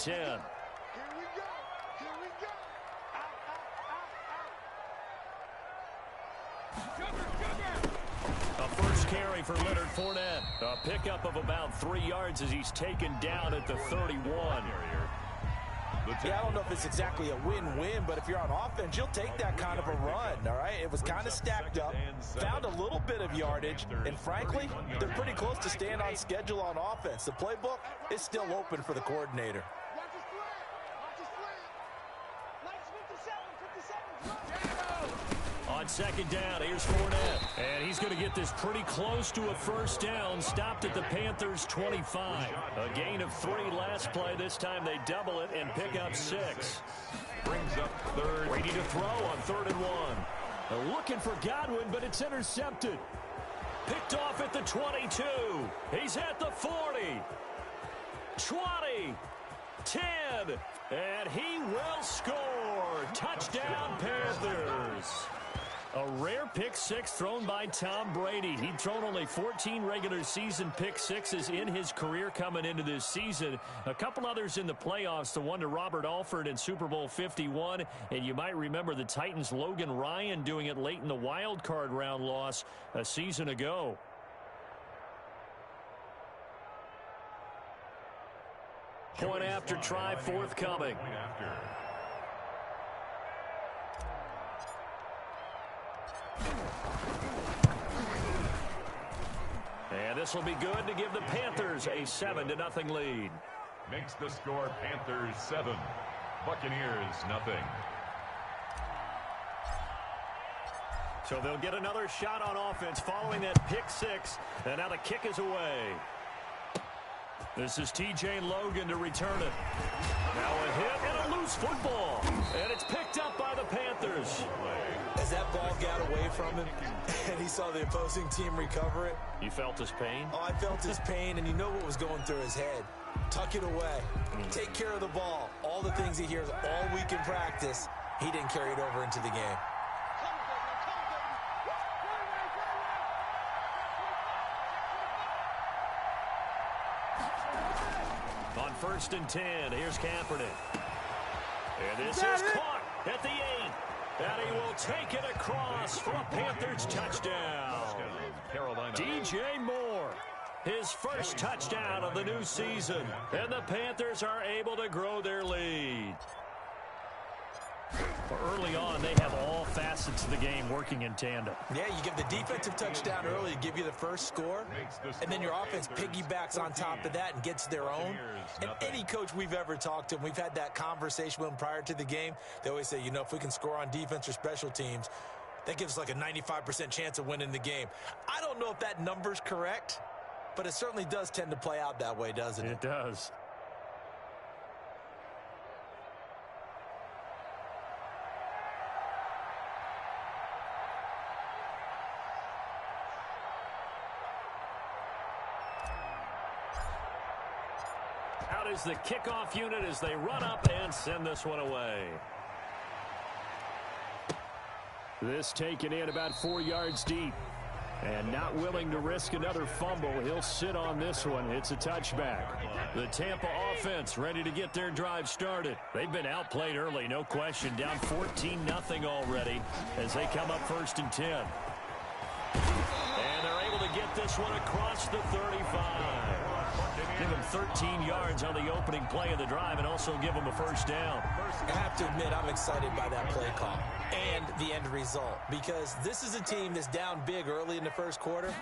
10. Here we go. Here we go. A first carry for Leonard Fournette. A pickup of about 3 yards as he's taken down at the 31. Yeah, I don't know if it's exactly a win-win, but if you're on offense, you'll take that kind of a run, all right? It was kind of stacked up, found a little bit of yardage, and frankly, they're pretty close to staying on schedule on offense. The playbook is still open for the coordinator. On second down, here's Fournette. And he's going to get this pretty close to a first down. Stopped at the Panthers' 25. A gain of 3 last play. This time they double it and pick up 6. Brings up third. Ready to throw on 3rd and 1. Looking for Godwin, but it's intercepted. Picked off at the 22. He's at the 40. 20. 10. And he will score. Touchdown, Panthers. A rare pick six thrown by Tom Brady. He'd thrown only 14 regular season pick sixes in his career coming into this season. A couple others in the playoffs, the one to Robert Alford in Super Bowl 51. And you might remember the Titans' Logan Ryan doing it late in the wild card round loss a season ago. Point after try forthcoming. And this will be good to give the Panthers a 7-0 lead. Makes the score Panthers 7, Buccaneers nothing. So they'll get another shot on offense following that pick six. And now the kick is away. This is T.J. Logan to return it. Now a hit and a loose football. And it's picked up by the Panthers. As that ball got away from him and he saw the opposing team recover it. You felt his pain? Oh, I felt his pain, and you know what was going through his head. Tuck it away. Take care of the ball. All the things he hears all week in practice, he didn't carry it over into the game. On 1st and 10, here's Kaepernick. And this is caught at the 8. And he will take it across for a Panthers touchdown. DJ Moore, his first touchdown of the new season. And the Panthers are able to grow their lead. Early on, they have all facets of the game working in tandem. Yeah, you give the defensive touchdown early to give you the first score, and then your offense piggybacks on top of that and gets their own. And any coach we've ever talked to, and we've had that conversation with them prior to the game, they always say, you know, if we can score on defense or special teams, that gives us like a 95% chance of winning the game. I don't know if that number's correct, but it certainly does tend to play out that way, doesn't it? It does. Out is the kickoff unit as they run up and send this one away. This taken in about 4 yards deep. And not willing to risk another fumble. He'll sit on this one. It's a touchback. The Tampa offense ready to get their drive started. They've been outplayed early, no question. Down 14-0 already as they come up 1st and 10. And they're able to get this one across the 35. Give him 13 yards on the opening play of the drive and also give him a first down. I have to admit, I'm excited by that play call and the end result, because this is a team that's down big early in the first quarter,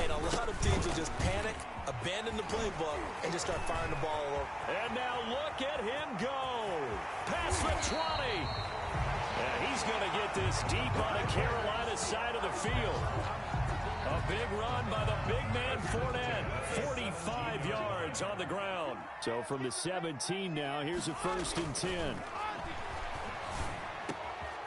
and a lot of teams will just panic, abandon the playbook, and just start firing the ball over. And now look at him go. Past the 20. And he's going to get this deep on the Carolina side of the field. A big run by the big man Fournette. 45 yards on the ground. So from the 17 now, here's a 1st and 10.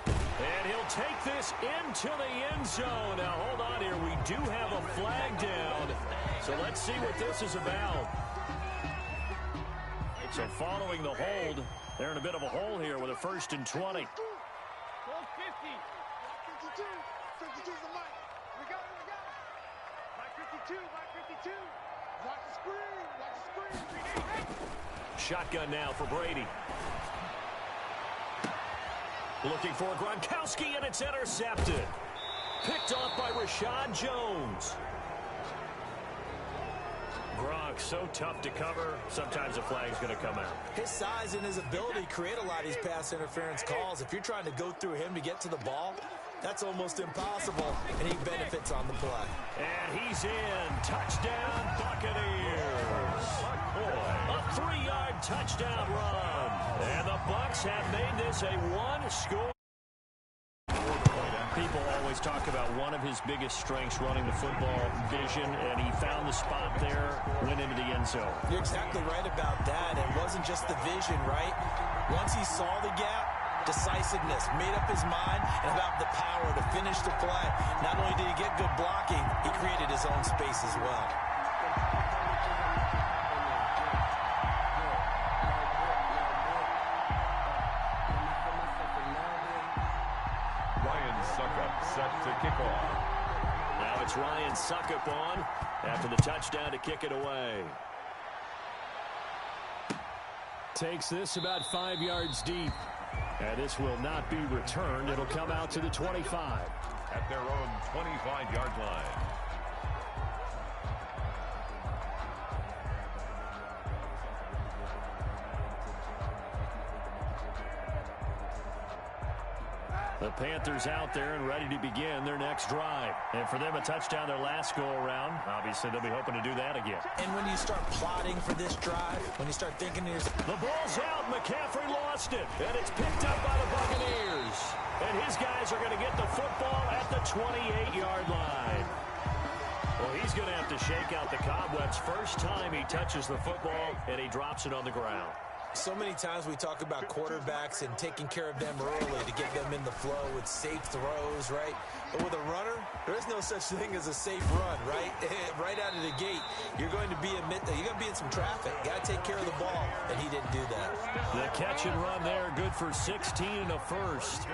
And he'll take this into the end zone. Now, hold on here. We do have a flag down. So let's see what this is about. So following the hold, they're in a bit of a hole here with a 1st and 20. 52's the mic. We got it. 52, 52. Watch the screen. Watch the screen. Shotgun now for Brady. Looking for Gronkowski, and it's intercepted. Picked off by Rashad Jones. Gronk, so tough to cover. Sometimes a flag's going to come out. His size and his ability create a lot of these pass interference calls. If you're trying to go through him to get to the ball, that's almost impossible, and he benefits on the play. And he's in. Touchdown, Buccaneers. A 3-yard touchdown run. And the Bucs have made this a one-score. People always talk about one of his biggest strengths running the football, vision, and he found the spot there, went into the end zone. You're exactly right about that. It wasn't just the vision, right? Once he saw the gap, decisiveness, made up his mind, and about the power to finish the play. Not only did he get good blocking, he created his own space as well. Set to kick off. Now it's Ryan Suckup on after the touchdown to kick it away. Takes this about 5 yards deep. And this will not be returned. It'll come out to the 25. At their own 25-yard line. The Panthers out there and ready to begin their next drive. And for them, a touchdown their last go-around. Obviously, they'll be hoping to do that again. And when you start plotting for this drive, when you start thinking there's... The ball's out. McCaffrey lost it. And it's picked up by the Buccaneers. And his guys are going to get the football at the 28-yard line. Well, he's going to have to shake out the cobwebs first time he touches the football, and he drops it on the ground. So many times we talk about quarterbacks and taking care of them early to get them in the flow with safe throws, right? But with a runner, there is no such thing as a safe run, right? Right out of the gate, you're going to be in some traffic. You got to take care of the ball, and he didn't do that. The catch and run there, good for 16 and a first.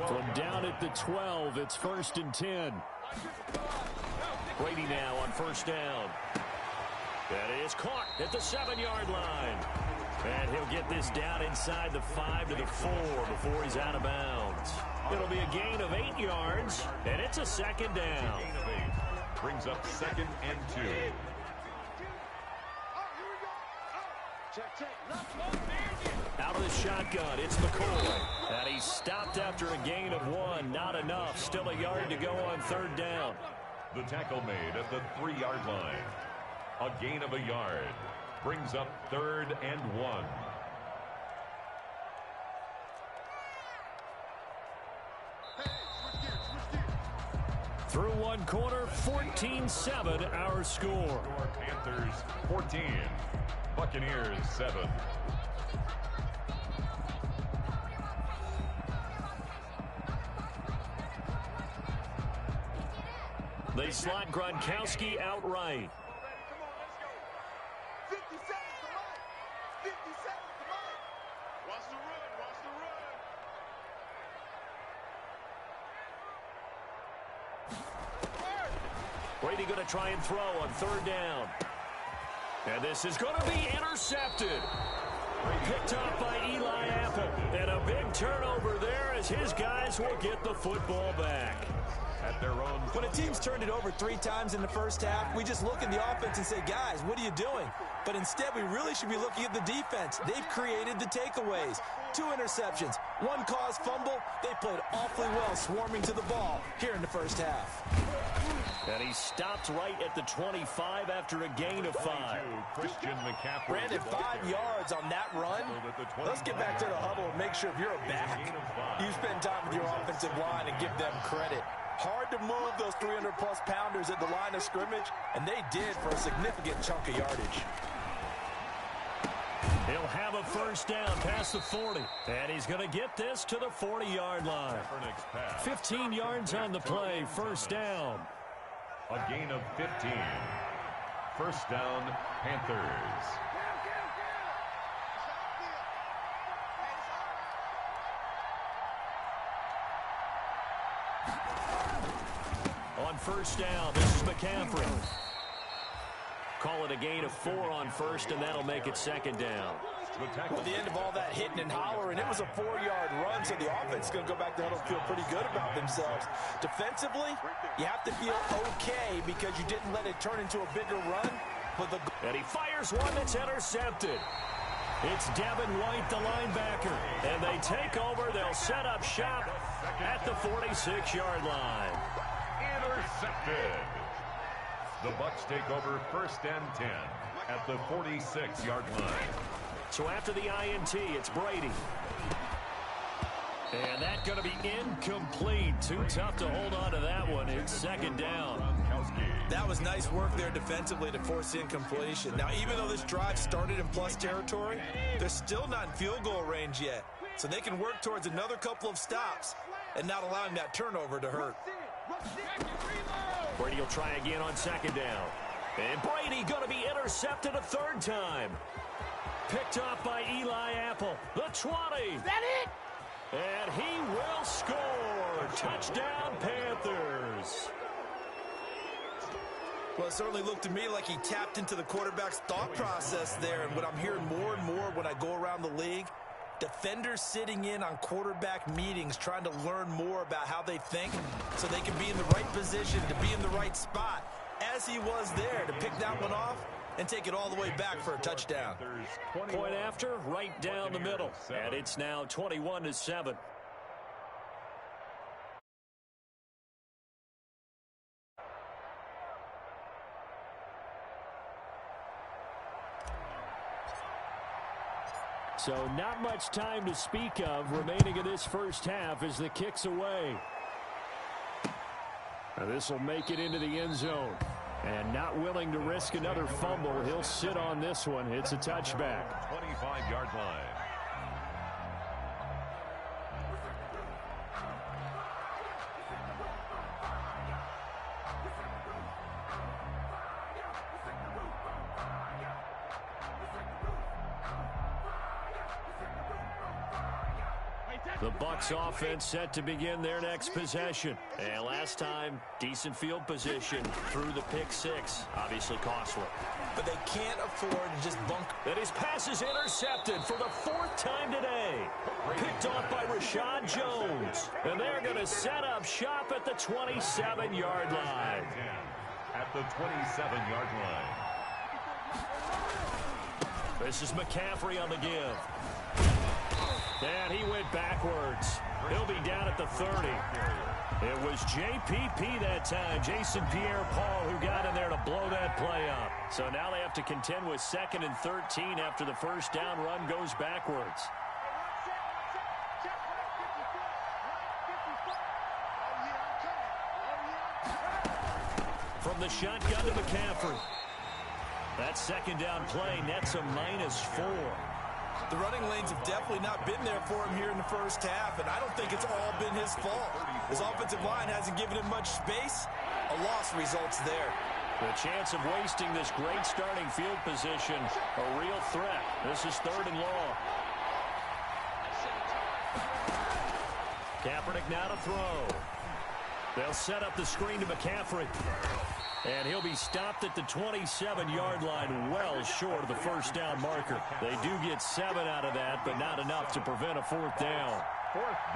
From down at the 12, it's 1st and 10. Brady now on first down. That is caught at the 7-yard line. And he'll get this down inside the 5 to the 4 before he's out of bounds. It'll be a gain of 8 yards, and it's a second down. Gain of 8. Brings up 2nd and 2. Out of the shotgun, it's McCoy. And he's stopped after a gain of 1. Not enough. Still a yard to go on 3rd down. The tackle made at the 3-yard line. A gain of a yard. Brings up 3rd and 1. Through one quarter, 14-7 our score. Panthers 14. Buccaneers 7. They slot Gronkowski outright. 50 seconds to Mike. 50 seconds to Mike. Watch the run. Watch the run. Brady going to try and throw on 3rd down. And this is going to be intercepted. Picked off by Eli Apple. And a big turnover there as his guys will get the football back. At their own. When a team's turned it over 3 times in the first half, we just look at the offense and say, guys, what are you doing? But instead, we really should be looking at the defense. They've created the takeaways. 2 interceptions, 1 caused fumble. They played awfully well swarming to the ball here in the first half. And he stopped right at the 25 after a gain of 5. Christian McCaffrey. Brandon, 5 yards on that run. Let's get back to the huddle and make sure if you're a back, you spend time with your offensive line and give them credit. Hard to move those 300-plus pounders at the line of scrimmage, and they did for a significant chunk of yardage. He'll have a first down past the 40. And he's going to get this to the 40-yard line. 15 yards on the play, first down. A gain of 15. First down, Panthers. On first down, this is McCaffrey. Call it a gain of 4 on first, and that'll make it second down. At the end of all that hitting and hollering, it was a 4-yard run, so the offense is going to go back to huddle and feel pretty good about themselves. Defensively, you have to feel okay because you didn't let it turn into a bigger run. And he fires one that's intercepted. It's Devin White, the linebacker. And they take over. They'll set up shop at the 46-yard line. Intercepted. The Bucs take over first and 10 at the 46-yard line. So after the INT, it's Brady. And that's going to be incomplete. Too tough to hold on to that one. It's second down. That was nice work there defensively to force incompletion. Now, even though this drive started in plus territory, they're still not in field goal range yet. So they can work towards another couple of stops and not allowing that turnover to hurt. Brady will try again on second down. And Brady going to be intercepted a third time. Picked off by Eli Apple. The 20. Is that it? And he will score. Touchdown, Panthers. Well, it certainly looked to me like he tapped into the quarterback's thought process there. And what I'm hearing more and more when I go around the league, defenders sitting in on quarterback meetings trying to learn more about how they think so they can be in the right position to be in the right spot, as he was there to pick that one off and take it all the way back for a touchdown. Point after, right down the middle. And it's now 21-7. So not much time to speak of remaining in this first half as the kick's away. Now this will make it into the end zone. And not willing to risk another fumble, he'll sit on this one. It's a touchback. 25-yard line. The Bucs offense set to begin their next possession. And last time, decent field position through the pick six. Obviously costly. But they can't afford to just bunk. And his pass is intercepted for the 4th time today. Picked off by Rashad Jones. And they're going to set up shop at the 27-yard line. At the 27-yard line. This is McCaffrey on the give. And he went backwards. He'll be down at the 30. It was JPP that time, Jason Pierre-Paul, who got in there to blow that play up. So now they have to contend with 2nd and 13 after the first down run goes backwards. From the shotgun to McCaffrey. That second down play nets a -4. The running lanes have definitely not been there for him here in the first half, and I don't think it's all been his fault. His offensive line hasn't given him much space. A loss results there. The chance of wasting this great starting field position, a real threat. This is 3rd and long. Kaepernick now to throw. They'll set up the screen to McCaffrey. And he'll be stopped at the 27-yard line, well short of the first down marker. They do get 7 out of that, but not enough to prevent a 4th down.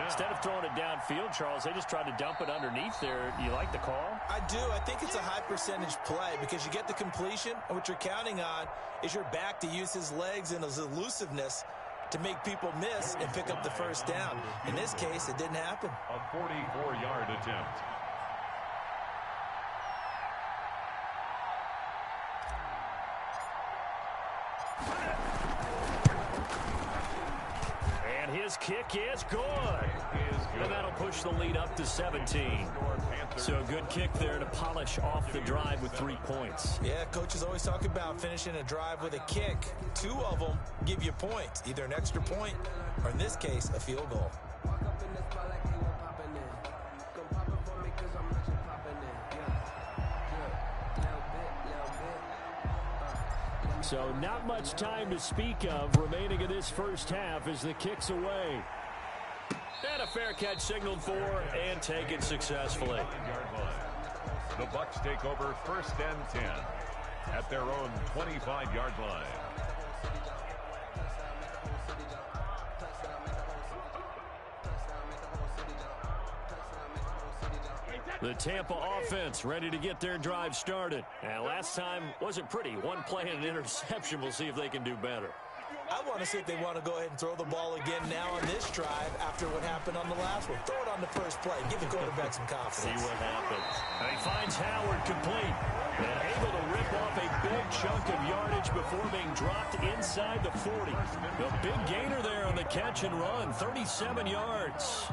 Instead of throwing it downfield, Charles, they just tried to dump it underneath there. You like the call? I do. I think it's a high percentage play because you get the completion, and what you're counting on is your back to use his legs and his elusiveness to make people miss and pick up the first down. In this case, it didn't happen. A 44-yard attempt. His kick is good. And that'll push the lead up to 17. So a good kick there to polish off the drive with 3 points. Yeah, coaches always talk about finishing a drive with a kick. 2 of them give you points, either an extra point or, in this case, a field goal. So not much time to speak of remaining in this first half as the kick's away. And a fair catch signaled for and taken successfully. The Bucs take over 1st and 10 at their own 25-yard line. The Tampa offense ready to get their drive started. And last time wasn't pretty. One play and an interception. We'll see if they can do better. I want to see if they want to go ahead and throw the ball again now on this drive after what happened on the last one. Throw it on the first play. Give the quarterback some confidence. See what happens. And he finds Howard complete. And able to rip off a big chunk of yardage before being dropped inside the 40. A big gainer there on the catch and run. 37 yards.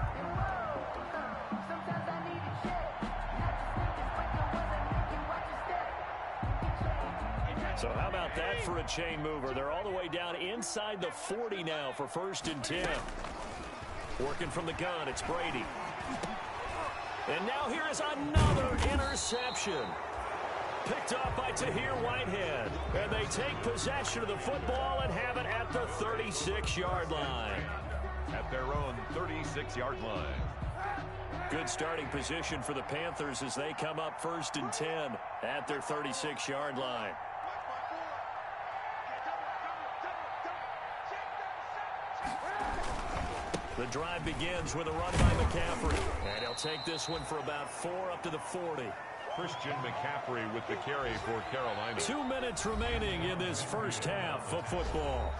So how about that for a chain mover? They're all the way down inside the 40 now for 1st and 10. Working from the gun, it's Brady. And now here is another interception. Picked off by Tahir Whitehead. And they take possession of the football and have it at the 36-yard line. At their own 36-yard line. Good starting position for the Panthers as they come up 1st and 10 at their 36-yard line. The drive begins with a run by McCaffrey. And he'll take this one for about 4 up to the 40. Christian McCaffrey with the carry for Carolina. 2 minutes remaining in this first half of football.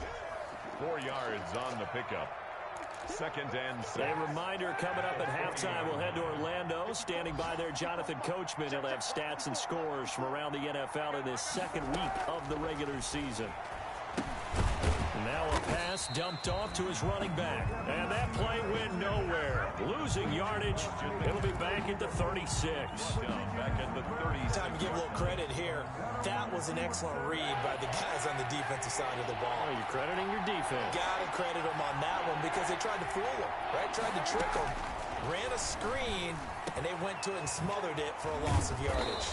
4 yards on the pickup. 2nd and 6. A reminder coming up at halftime. We'll head to Orlando. Standing by there, Jonathan Coachman. He'll have stats and scores from around the NFL in this 2nd week of the regular season. Now a pass dumped off to his running back. And that play went nowhere. Losing yardage. It'll be back at the 36. Back at the 36. Time to give a little credit here. That was an excellent read by the guys on the defensive side of the ball. Oh, you're crediting your defense. Got to credit them on that one because they tried to fool them, right? Tried to trick them. Ran a screen, and they went to it and smothered it for a loss of yardage.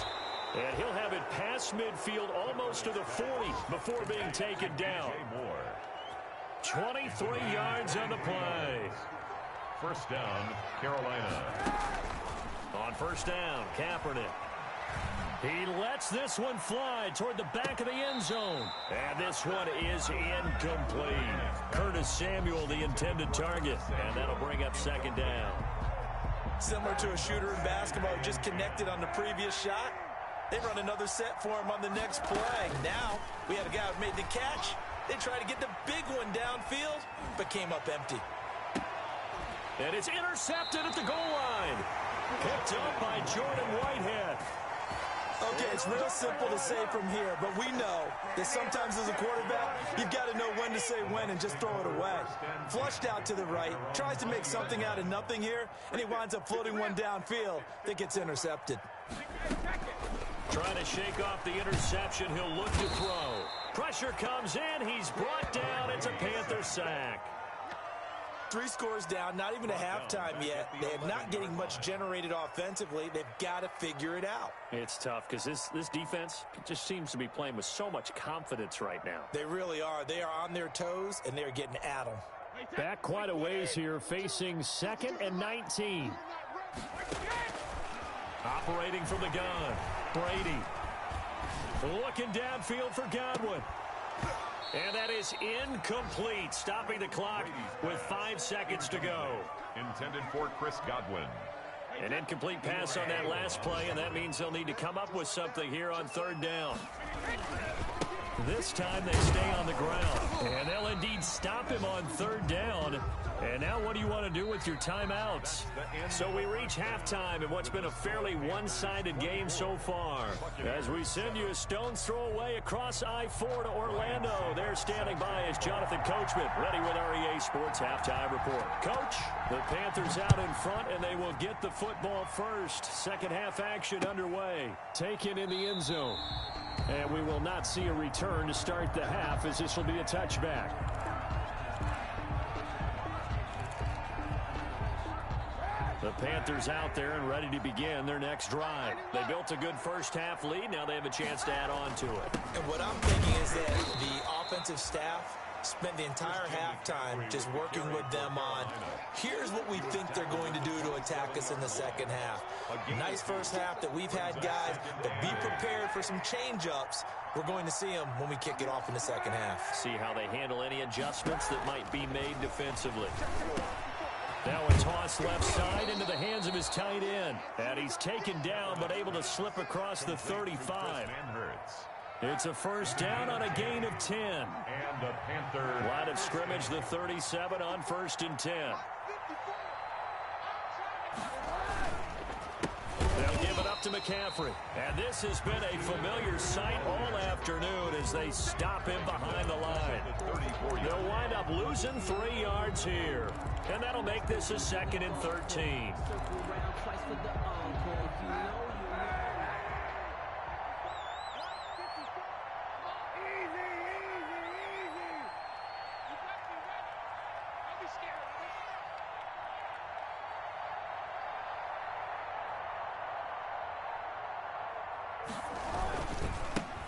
And he'll have it past midfield almost to the 40 before being taken down. 23 yards on the play. 1st down, Carolina. On 1st down, Kaepernick. He lets this one fly toward the back of the end zone. And this one is incomplete. Curtis Samuel, the intended target. And that'll bring up 2nd down. Similar to a shooter in basketball who just connected on the previous shot. They run another set for him on the next play. Now, we had a guy who made the catch. They tried to get the big one downfield, but came up empty. And it's intercepted at the goal line. Picked up by Jordan Whitehead. Okay, it's real simple to say from here, but we know that sometimes as a quarterback, you've got to know when to say when and just throw it away. Flushed out to the right, tries to make something out of nothing here, and he winds up floating one downfield that gets intercepted. Trying to shake off the interception. He'll look to throw. Pressure comes in. He's brought down. It's a Panther sack. 3 scores down, not even a halftime yet. They're not getting much generated offensively. They've got to figure it out. It's tough because this defense just seems to be playing with so much confidence right now. They really are. They are on their toes, and they're getting at them. Back quite a ways here, facing 2nd and 19. Operating from the gun, Brady. Looking downfield for Godwin. And that is incomplete, stopping the clock with 5 seconds to go. Intended for Chris Godwin. An incomplete pass on that last play, and that means they'll need to come up with something here on 3rd down. This time they stay on the ground, and they'll indeed stop him on 3rd down. And now what do you want to do with your timeouts? So we reach halftime in what's been a fairly one-sided game so far. As we send you a stone's throw away across I-4 to Orlando. There standing by is Jonathan Coachman, ready with our EA Sports Halftime Report. Coach, the Panthers out in front, and they will get the football first. 2nd half action underway. Taken in the end zone. And we will not see a return to start the half, as this will be a touchback. The Panthers out there and ready to begin their next drive. They built a good first half lead. Now they have a chance to add on to it. And what I'm thinking is that the offensive staff Spent the entire halftime just working with them on, here's what we think they're going to do to attack us in the second half. Nice first half that we've had, guys, but be prepared for some change-ups. We're going to see them when we kick it off in the second half. See how they handle any adjustments that might be made defensively. Now a toss left side into the hands of his tight end. And he's taken down but able to slip across the 35. It's a first down on a gain of 10. And the Panthers. Line of scrimmage, the 37 on 1st and 10. They'll give it up to McCaffrey. And this has been a familiar sight all afternoon as they stop him behind the line. They'll wind up losing 3 yards here. And that'll make this a 2nd and 13.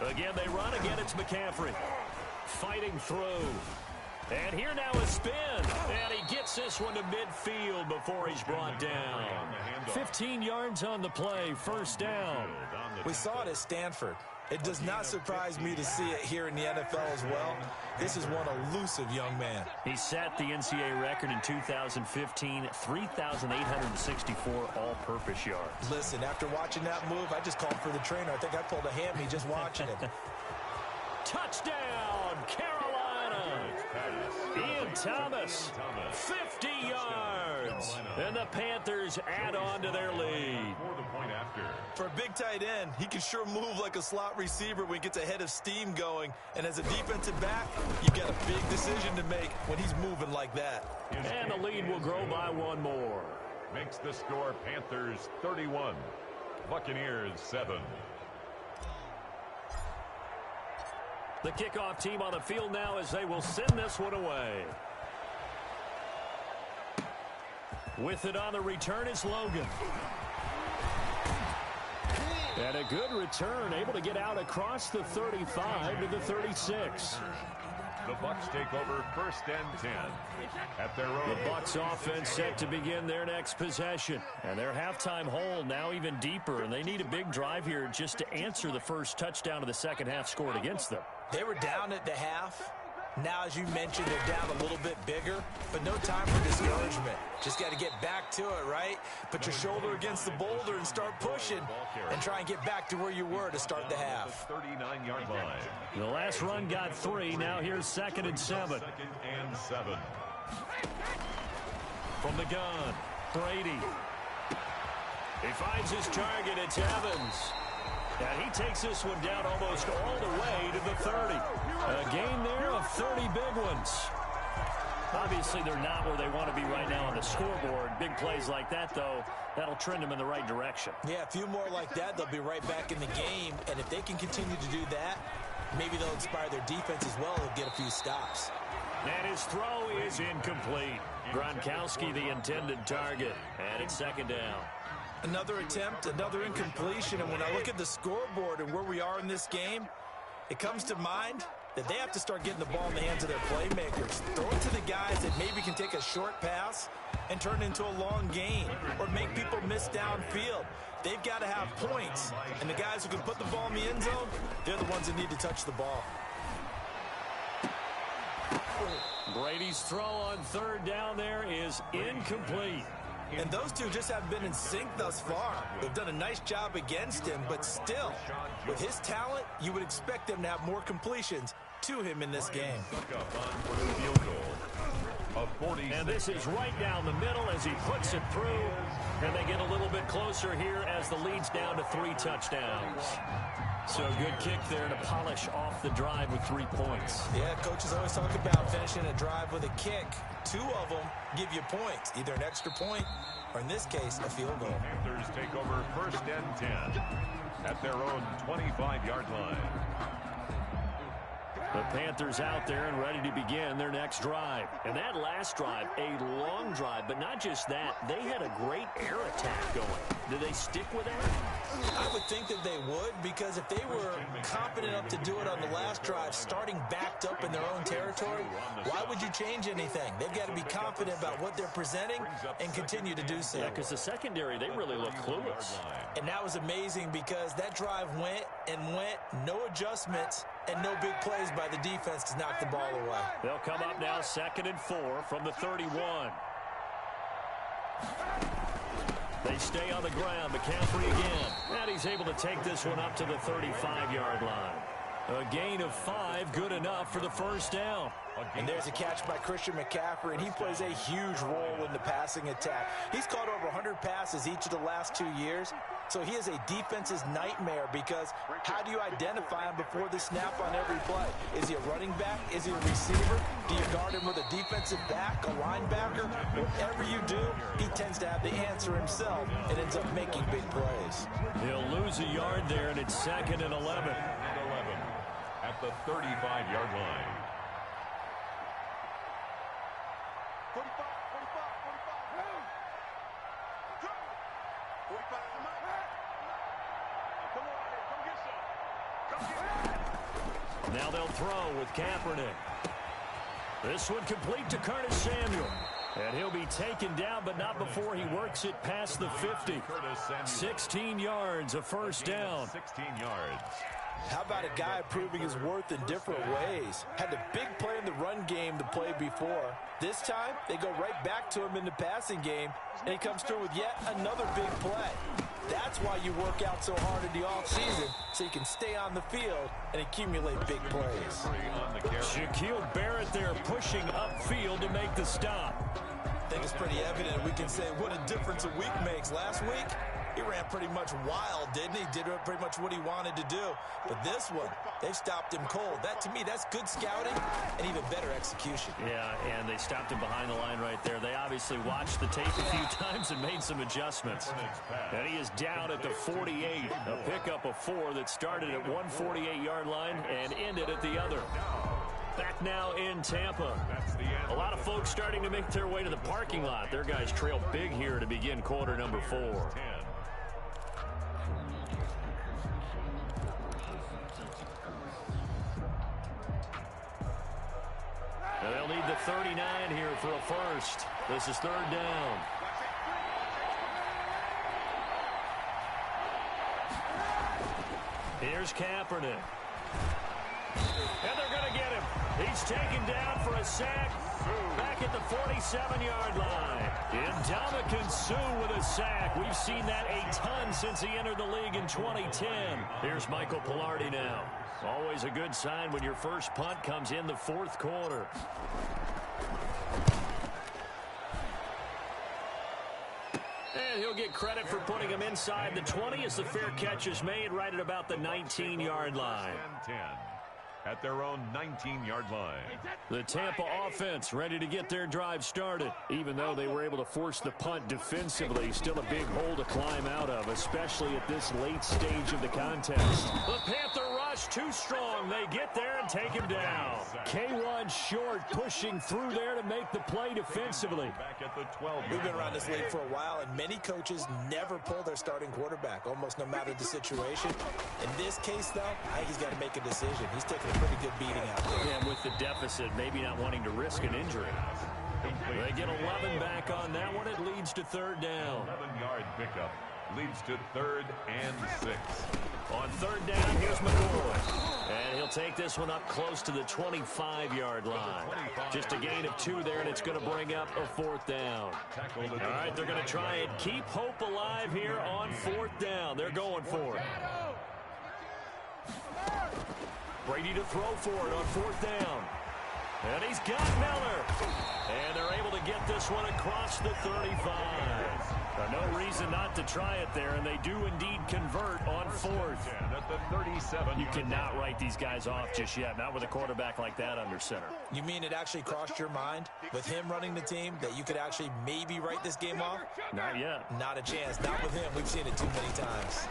Again, they run. Again, it's McCaffrey. Fighting through. And here now a spin. And he gets this one to midfield before he's brought down. 15 yards on the play. First down. We saw it at Stanford. It does not surprise me to see it here in the NFL as well. This is one elusive young man. He set the NCAA record in 2015, 3,864 all-purpose yards. Listen, after watching that move, I just called for the trainer. I think I pulled a hammy just watching it. Touchdown, Carolina! Ian Thomas, 50 yards. And the Panthers add on to their lead. For a big tight end, he can sure move like a slot receiver when he gets a head of steam going. And as a defensive back, you've got a big decision to make when he's moving like that. And the lead will grow by 1 more. Makes the score Panthers 31, Buccaneers 7. The kickoff team on the field now as they will send this one away. With it on the return is Logan. And a good return, able to get out across the 35 to the 36. The Bucs take over 1st and 10 at their own. The Bucs offense set to begin their next possession. And their halftime hole now even deeper. And they need a big drive here just to answer the first touchdown of the second half scored against them. They were down at the half. Now, as you mentioned, they're down a little bit bigger, but no time for discouragement. Just got to get back to it, right? Put your shoulder against the boulder and start pushing and try and get back to where you were to start the half. 39-yard line. The last run got 3. Now here's 2nd and 7. 2nd and 7. From the gun, Brady. He finds his target. It's Evans. And he takes this one down almost all the way to the 30. A gain there of 30 big ones. Obviously, they're not where they want to be right now on the scoreboard. Big plays like that, though, that'll trend them in the right direction. Yeah, a few more like that, they'll be right back in the game. And if they can continue to do that, maybe they'll inspire their defense as well and get a few stops. And his throw is incomplete. Gronkowski, the intended target. And it's 2nd down. Another attempt, another incompletion, and when I look at the scoreboard and where we are in this game, it comes to mind that they have to start getting the ball in the hands of their playmakers. Throw it to the guys that maybe can take a short pass and turn it into a long gain or make people miss downfield. They've got to have points, and the guys who can put the ball in the end zone, they're the ones that need to touch the ball. Brady's throw on 3rd down there is incomplete. And those two just haven't been in sync thus far. They've done a nice job against him, but still, with his talent, you would expect them to have more completions to him in this game. And this is right down the middle as he puts it through. And they get a little bit closer here as the lead's down to 3 touchdowns. So a good kick there to polish off the drive with 3 points. Yeah, coaches always talk about finishing a drive with a kick. 2 of them give you points, either an extra point or, in this case, a field goal. Panthers take over 1st and 10 at their own 25-yard line. The Panthers out there and ready to begin their next drive. And that last drive, a long drive, but not just that. They had a great air attack going. Did they stick with that? I would think that they would, because if they were confident enough to do it on the last drive, starting backed up in their own territory, why would you change anything? They've got to be confident about what they're presenting and continue to do so. Yeah, because the secondary, they really look clueless. And that was amazing because that drive went and went, no adjustments, and no big plays by the defense to knock the ball away. They'll come up now 2nd and 4 from the 31. They stay on the ground. McCaffrey again. And he's able to take this one up to the 35-yard line. A gain of 5, good enough for the first down. And there's a catch by Christian McCaffrey, and he plays a huge role in the passing attack. He's caught over 100 passes each of the last 2 years, so he is a defense's nightmare because how do you identify him before the snap on every play? Is he a running back? Is he a receiver? Do you guard him with a defensive back, a linebacker? Whatever you do, he tends to have the answer himself and ends up making big plays. He'll lose a yard there, and it's 2nd and 11. At the 35-yard line. 45, 45. Come on, come get some. Now they'll throw with Kaepernick. This one complete to Curtis Samuel. And he'll be taken down, but not before he works it past the 50. 16 yards, a first down. 16 yards. How about a guy proving his worth in different ways? Had a big play in the run game the play before. This time, they go right back to him in the passing game, and he comes through with yet another big play. That's why you work out so hard in the offseason, so you can stay on the field and accumulate big plays. Shaquille Barrett there pushing upfield to make the stop. I think it's pretty evident. We can say what a difference a week makes. Last week, he ran pretty much wild, didn't he? Did pretty much what he wanted to do. But this one, they've stopped him cold. That, to me, that's good scouting and even better execution. Yeah, and they stopped him behind the line right there. They obviously watched the tape a few times and made some adjustments. And he is down at the 48. A pickup of 4 that started at one 48-yard line and ended at the other. Back now in Tampa. A lot of folks starting to make their way to the parking lot. Their guys trail big here to begin quarter number 4. And they'll need the 39 here for a first. This is 3rd down. Here's Kaepernick. And they're going to get him. He's taken down for a sack back at the 47-yard line. Ndamukong Suh with a sack. We've seen that a ton since he entered the league in 2010. Here's Michael Pilardi now. Always a good sign when your first punt comes in the 4th quarter. And he'll get credit for putting him inside the 20 as the fair catch is made right at about the 19-yard line. 10 at their own 19-yard line. The Tampa offense ready to get their drive started. Even though they were able to force the punt defensively, still a big hole to climb out of, especially at this late stage of the contest. The Panther rush too strong. They get there and take him down. K1 Short pushing through there to make the play defensively. Back at the 12. We've been around this league for a while, and many coaches never pull their starting quarterback, almost no matter the situation. In this case, though, I think he's got to make a decision. He's taking a pretty good beating out there. And with the deficit, maybe not wanting to risk an injury. They get 11 back on that one. It leads to 3rd down. 11-yard pickup leads to 3rd and 6. On 3rd down, here's McCoy. And he'll take this one up close to the 25-yard line. Just a gain of 2 there, and it's going to bring up a 4th down. All right, they're going to try and keep hope alive here on 4th down. They're going for it. Brady to throw for it on 4th down. And he's got Miller. And they're able to get this one across the 35. No reason not to try it there, and they do indeed convert on 4th. At the 37. You cannot write these guys off just yet, not with a quarterback like that under center. You mean it actually crossed your mind with him running the team that you could actually maybe write this game off? Not yet. Not a chance. Not with him. We've seen it too many times.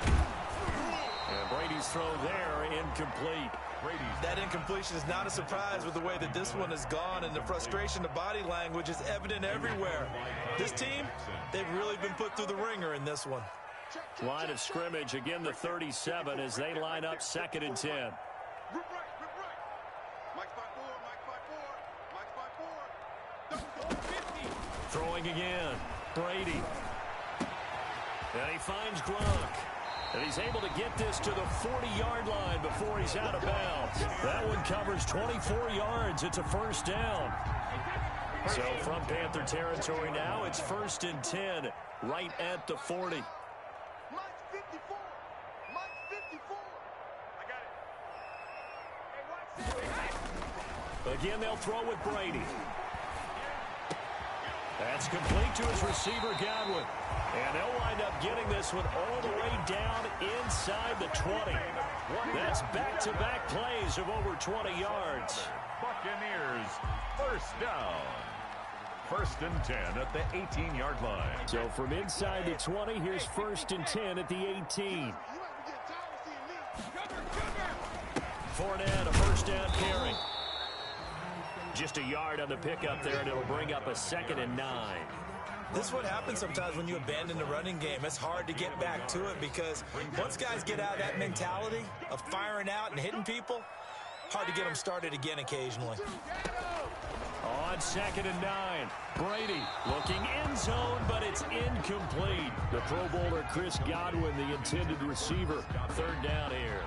And Brady Brady's throw there, incomplete. That incompletion is not a surprise with the way that this one has gone, and the frustration, the body language is evident everywhere. This team, they've really been put through the ringer in this one. Line of scrimmage, again the 37 as they line up 2nd and 10. Rip right. Mike 5-4. 50. Throwing again. Brady. And he finds Gronk. And he's able to get this to the 40-yard line before he's out of bounds. That one covers 24 yards. It's a first down. So from Panther territory now, it's 1st and 10 right at the 40. Mike 54. Mike 54. I got it. Again, they'll throw with Brady. That's complete to his receiver, Godwin. And they'll wind up getting this one all the way down inside the 20. That's back-to-back plays of over 20 yards. Buccaneers, first down. 1st and 10 at the 18-yard line. So from inside the 20, here's 1st and 10 at the 18. Fournette, a first down carry. Just a yard on the pickup there, and it'll bring up a 2nd and 9. This is what happens sometimes when you abandon the running game. It's hard to get back to it because once guys get out of that mentality of firing out and hitting people, hard to get them started again occasionally. On 2nd and 9, Brady looking end zone, but it's incomplete. The Pro Bowler Chris Godwin, the intended receiver. 3rd down here.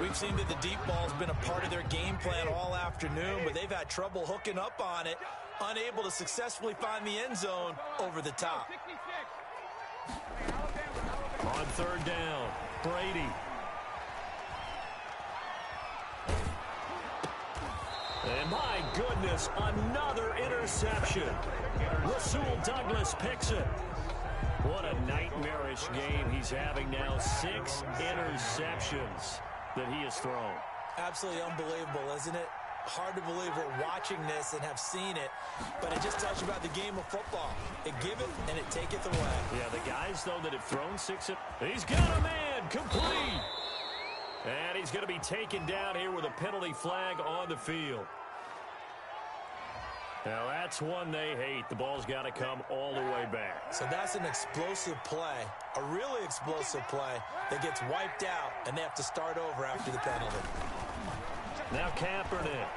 We've seen that the deep ball's been a part of their game plan all afternoon, but they've had trouble hooking up on it, unable to successfully find the end zone over the top. On 3rd down, Brady. And my goodness, another interception. Rasul Douglas picks it. What a nightmarish game he's having now. 6 interceptions that he has thrown. Absolutely unbelievable, isn't it? Hard to believe we're watching this and have seen it, but it just tells you about the game of football. It giveth and it taketh away. Yeah, the guys, though, that have thrown 6... He's got a man, complete! And he's going to be taken down here with a penalty flag on the field. Now, that's one they hate. The ball's got to come all the way back. So that's an explosive play, a really explosive play that gets wiped out, and they have to start over after the penalty. Now Kaepernick.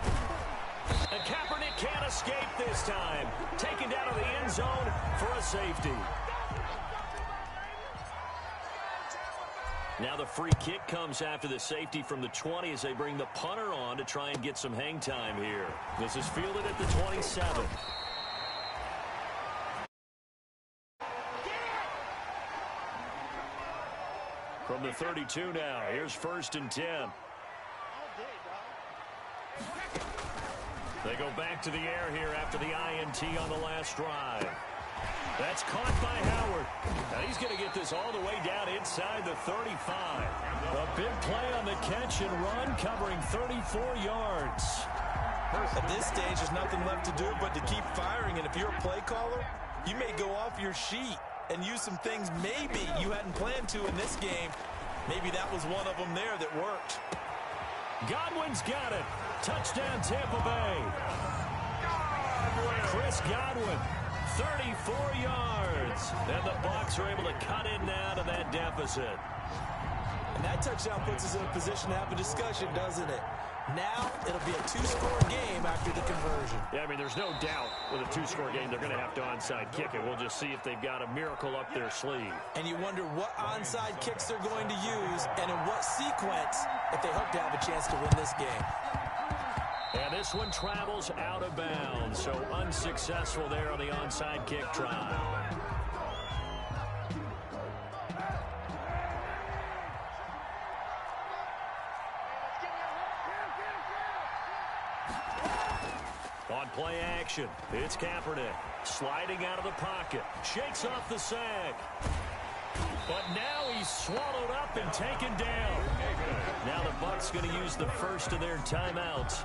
And Kaepernick can't escape this time. Taken down to the end zone for a safety. Now the free kick comes after the safety from the 20 as they bring the punter on to try and get some hang time here. This is fielded at the 27. From the 32 now, here's 1st and 10. They go back to the air here after the INT on the last drive. That's caught by Howard. Now he's going to get this all the way down inside the 35. A big play on the catch and run, covering 34 yards. At this stage, there's nothing left to do but to keep firing. And if you're a play caller, you may go off your sheet and use some things maybe you hadn't planned to in this game. Maybe that was one of them there that worked. Godwin's got it. Touchdown, Tampa Bay. Chris Godwin, 34 yards. And the Bucs are able to cut in now to that deficit. And that touchdown puts us in a position to have a discussion, doesn't it? Now it'll be a 2-score game after the conversion. Yeah, I mean, there's no doubt with a 2-score game they're going to have to onside kick it. We'll just see if they've got a miracle up their sleeve. And you wonder what onside kicks they're going to use and in what sequence if they hope to have a chance to win this game. And this one travels out of bounds, so unsuccessful there on the onside kick try. On play action, it's Kaepernick sliding out of the pocket, shakes off the sack. But now he's swallowed up and taken down. Now the Bucs going to use the first of their timeouts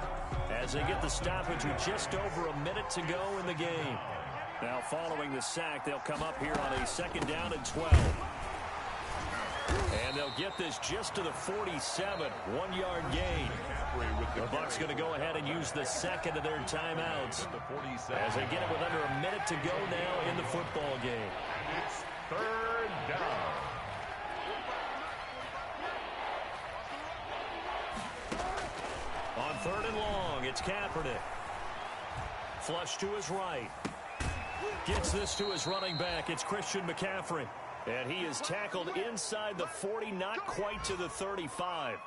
as they get the stoppage with just over a minute to go in the game. Now following the sack, they'll come up here on a 2nd down and 12. And And they'll get this just to the 47, 1-yard gain. The Bucs going to go ahead and use the second of their timeouts as they get it with under a minute to go now in the football game. And it's third down. On third and long, it's Kaepernick. Flush to his right. Gets this to his running back. It's Christian McCaffrey. And he is tackled inside the 40, not quite to the 35.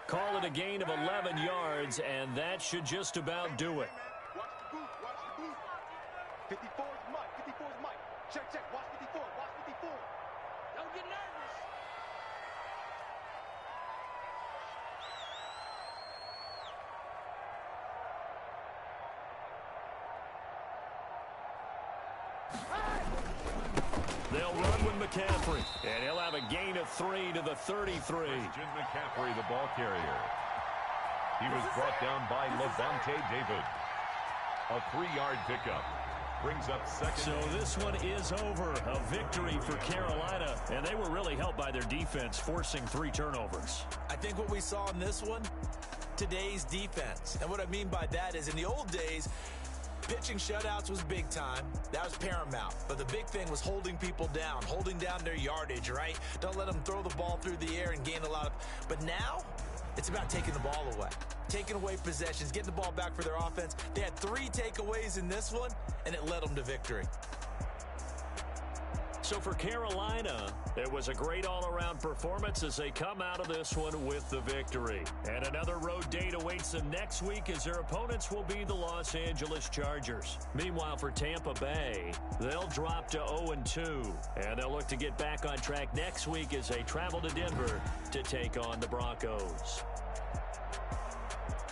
Call it a gain of 11 yards, and that should just about do it. Watch the boot. Watch the boot. 54 is Mike. 54 is Mike. Check, check. Watch 54. Watch 54. Don't get nervous. They'll run with McCaffrey, and he'll have a gain of 3 to the 33. Christian McCaffrey, the ball carrier. He was brought down by Levante David. A 3-yard pickup. Brings up second. So this one is over. A victory for Carolina, and they were really helped by their defense, forcing 3 turnovers. I think what we saw in this one, today's defense. And what I mean by that is in the old days, pitching shutouts was big time. That was paramount. But the big thing was holding people down, holding down their yardage, right? Don't let them throw the ball through the air and gain a lot of... But now, it's about taking the ball away. Taking away possessions, getting the ball back for their offense. They had 3 takeaways in this one, and it led them to victory. So for Carolina, it was a great all-around performance as they come out of this one with the victory. And another road date awaits them next week as their opponents will be the Los Angeles Chargers. Meanwhile, for Tampa Bay, they'll drop to 0-2. And they'll look to get back on track next week as they travel to Denver to take on the Broncos.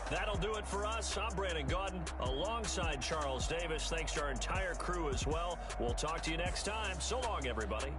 That'll do it for us. I'm Brandon Gaudin alongside Charles Davis. Thanks to our entire crew as well. We'll talk to you next time. So long, everybody.